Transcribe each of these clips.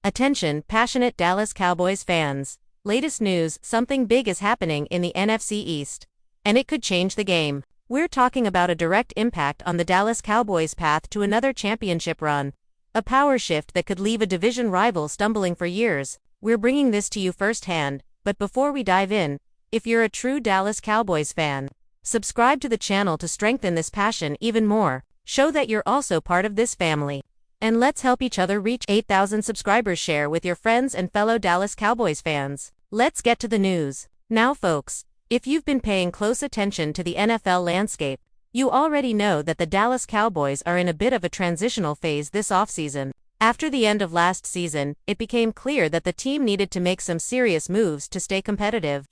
Attention, passionate Dallas Cowboys fans. Latest news, something big is happening in the NFC East. And it could change the game. We're talking about a direct impact on the Dallas Cowboys' path to another championship run. A power shift that could leave a division rival stumbling for years. We're bringing this to you firsthand, but before we dive in, if you're a true Dallas Cowboys fan, subscribe to the channel to strengthen this passion even more. Show that you're also part of this family. And let's help each other reach 8,000 subscribers. Share with your friends and fellow Dallas Cowboys fans. Let's get to the news. Now folks, if you've been paying close attention to the NFL landscape, you already know that the Dallas Cowboys are in a bit of a transitional phase this offseason. After the end of last season, it became clear that the team needed to make some serious moves to stay competitive.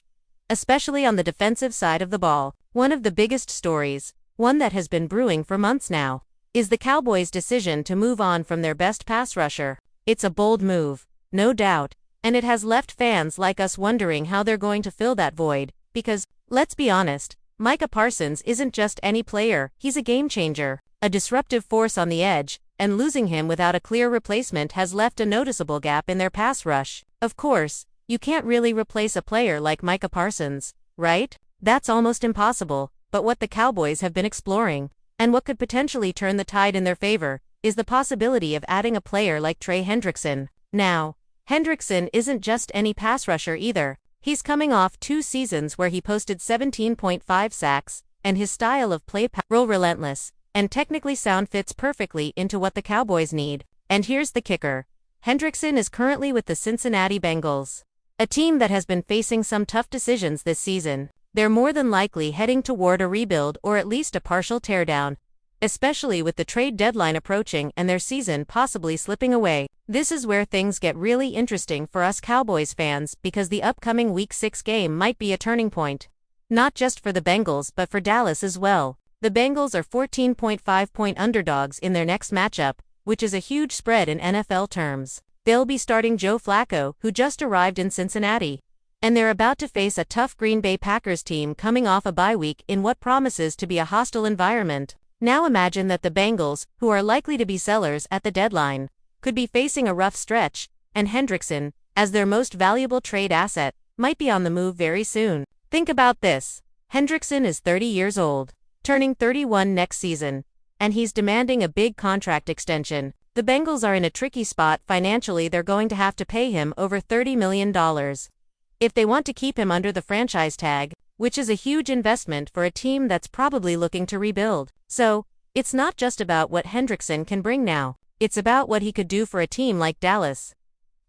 Especially on the defensive side of the ball. One of the biggest stories, one that has been brewing for months now, is the Cowboys' decision to move on from their best pass rusher. It's a bold move, no doubt, and it has left fans like us wondering how they're going to fill that void, because, let's be honest, Micah Parsons isn't just any player, he's a game changer, a disruptive force on the edge, and losing him without a clear replacement has left a noticeable gap in their pass rush. Of course, you can't really replace a player like Micah Parsons, right? That's almost impossible, but what the Cowboys have been exploring, and what could potentially turn the tide in their favor, is the possibility of adding a player like Trey Hendrickson. Now, Hendrickson isn't just any pass rusher either. He's coming off 2 seasons where he posted 17.5 sacks, and his style of play relentless, and technically sound fits perfectly into what the Cowboys need. And here's the kicker. Hendrickson is currently with the Cincinnati Bengals, a team that has been facing some tough decisions this season. They're more than likely heading toward a rebuild or at least a partial teardown, especially with the trade deadline approaching and their season possibly slipping away. This is where things get really interesting for us Cowboys fans because the upcoming Week 6 game might be a turning point. Not just for the Bengals but for Dallas as well. The Bengals are 14.5-point underdogs in their next matchup, which is a huge spread in NFL terms. They'll be starting Joe Flacco, who just arrived in Cincinnati. And they're about to face a tough Green Bay Packers team coming off a bye week in what promises to be a hostile environment. Now imagine that the Bengals, who are likely to be sellers at the deadline, could be facing a rough stretch, and Hendrickson, as their most valuable trade asset, might be on the move very soon. Think about this. Hendrickson is 30 years old, turning 31 next season, and he's demanding a big contract extension. The Bengals are in a tricky spot financially. They're going to have to pay him over $30 million. If they want to keep him under the franchise tag, which is a huge investment for a team that's probably looking to rebuild. So, it's not just about what Hendrickson can bring now, it's about what he could do for a team like Dallas,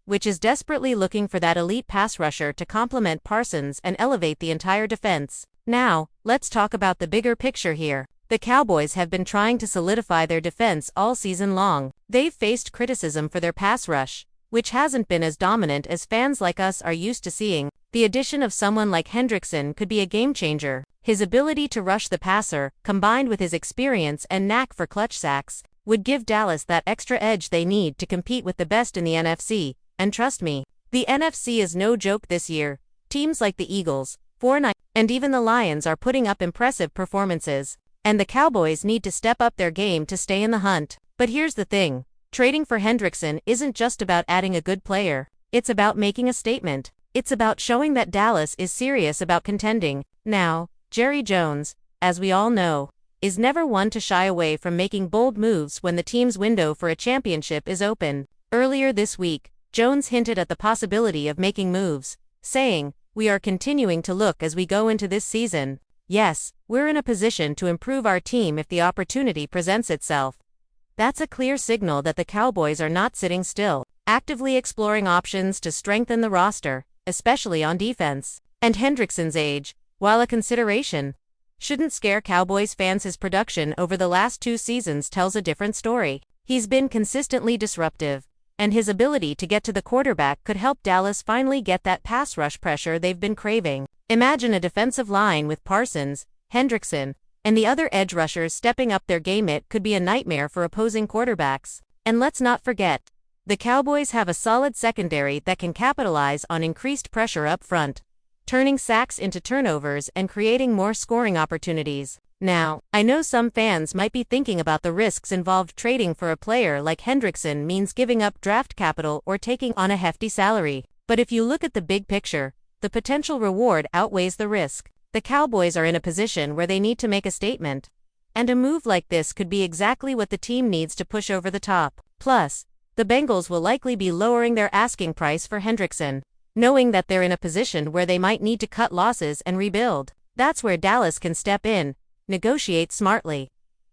which is desperately looking for that elite pass rusher to complement Parsons and elevate the entire defense. Now, let's talk about the bigger picture here. The Cowboys have been trying to solidify their defense all season long. They've faced criticism for their pass rush, which hasn't been as dominant as fans like us are used to seeing. The addition of someone like Hendrickson could be a game changer. His ability to rush the passer, combined with his experience and knack for clutch sacks, would give Dallas that extra edge they need to compete with the best in the NFC. And trust me, the NFC is no joke this year. Teams like the Eagles, 4-9, and even the Lions are putting up impressive performances. And the Cowboys need to step up their game to stay in the hunt. But here's the thing. Trading for Hendrickson isn't just about adding a good player. It's about making a statement. It's about showing that Dallas is serious about contending. Now, Jerry Jones, as we all know, is never one to shy away from making bold moves when the team's window for a championship is open. Earlier this week, Jones hinted at the possibility of making moves, saying, "We are continuing to look as we go into this season. Yes, we're in a position to improve our team if the opportunity presents itself." That's a clear signal that the Cowboys are not sitting still, actively exploring options to strengthen the roster, especially on defense. And Hendrickson's age, while a consideration, shouldn't scare Cowboys fans. His production over the last 2 seasons tells a different story. He's been consistently disruptive, and his ability to get to the quarterback could help Dallas finally get that pass rush pressure they've been craving. Imagine a defensive line with Parsons, Hendrickson, and the other edge rushers stepping up their game. It could be a nightmare for opposing quarterbacks. And let's not forget, the Cowboys have a solid secondary that can capitalize on increased pressure up front, turning sacks into turnovers and creating more scoring opportunities. Now, I know some fans might be thinking about the risks involved. Trading for a player like Hendrickson means giving up draft capital or taking on a hefty salary. But if you look at the big picture, the potential reward outweighs the risk. The Cowboys are in a position where they need to make a statement. And a move like this could be exactly what the team needs to push over the top. Plus, the Bengals will likely be lowering their asking price for Hendrickson, knowing that they're in a position where they might need to cut losses and rebuild. That's where Dallas can step in, negotiate smartly,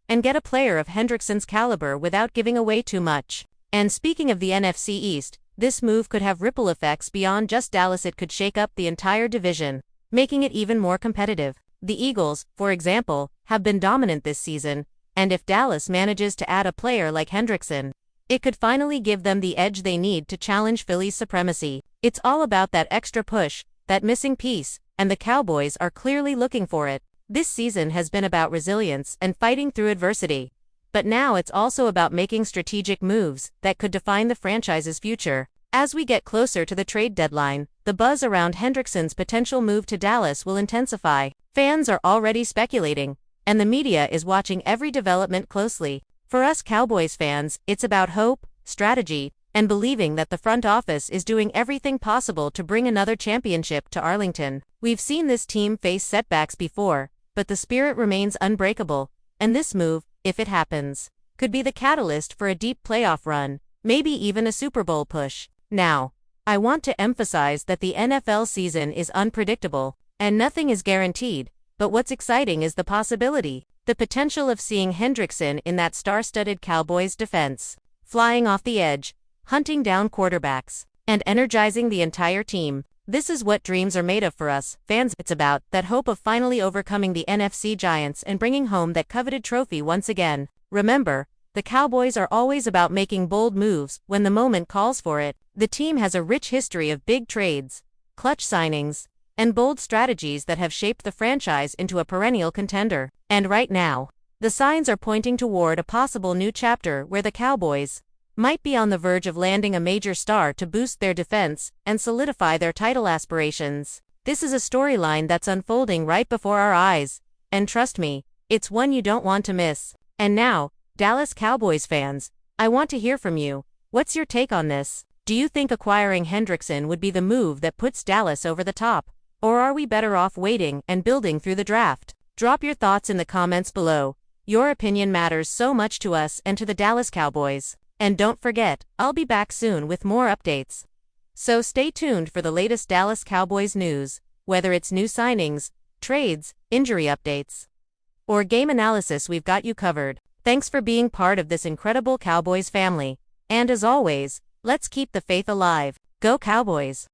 and get a player of Hendrickson's caliber without giving away too much. And speaking of the NFC East, this move could have ripple effects beyond just Dallas. It could shake up the entire division, making it even more competitive. The Eagles, for example, have been dominant this season, and if Dallas manages to add a player like Hendrickson, it could finally give them the edge they need to challenge Philly's supremacy. It's all about that extra push, that missing piece, and the Cowboys are clearly looking for it. This season has been about resilience and fighting through adversity. But now it's also about making strategic moves that could define the franchise's future. As we get closer to the trade deadline, the buzz around Hendrickson's potential move to Dallas will intensify. Fans are already speculating, and the media is watching every development closely. For us Cowboys fans, it's about hope, strategy, and believing that the front office is doing everything possible to bring another championship to Arlington. We've seen this team face setbacks before, but the spirit remains unbreakable, and this move, if it happens, could be the catalyst for a deep playoff run, maybe even a Super Bowl push. Now, I want to emphasize that the NFL season is unpredictable, and nothing is guaranteed, but what's exciting is the possibility, the potential of seeing Hendrickson in that star-studded Cowboys defense, flying off the edge, hunting down quarterbacks, and energizing the entire team. This is what dreams are made of for us fans. It's about that hope of finally overcoming the NFC giants and bringing home that coveted trophy once again. Remember, the Cowboys are always about making bold moves when the moment calls for it. The team has a rich history of big trades, clutch signings, and bold strategies that have shaped the franchise into a perennial contender. And right now, the signs are pointing toward a possible new chapter where the Cowboys might be on the verge of landing a major star to boost their defense and solidify their title aspirations. This is a storyline that's unfolding right before our eyes, and trust me, it's one you don't want to miss. And now, Dallas Cowboys fans, I want to hear from you. What's your take on this? Do you think acquiring Hendrickson would be the move that puts Dallas over the top? Or are we better off waiting and building through the draft? Drop your thoughts in the comments below. Your opinion matters so much to us and to the Dallas Cowboys. And don't forget, I'll be back soon with more updates. So stay tuned for the latest Dallas Cowboys news, whether it's new signings, trades, injury updates, or game analysis. We've got you covered. Thanks for being part of this incredible Cowboys family. And as always, let's keep the faith alive. Go Cowboys!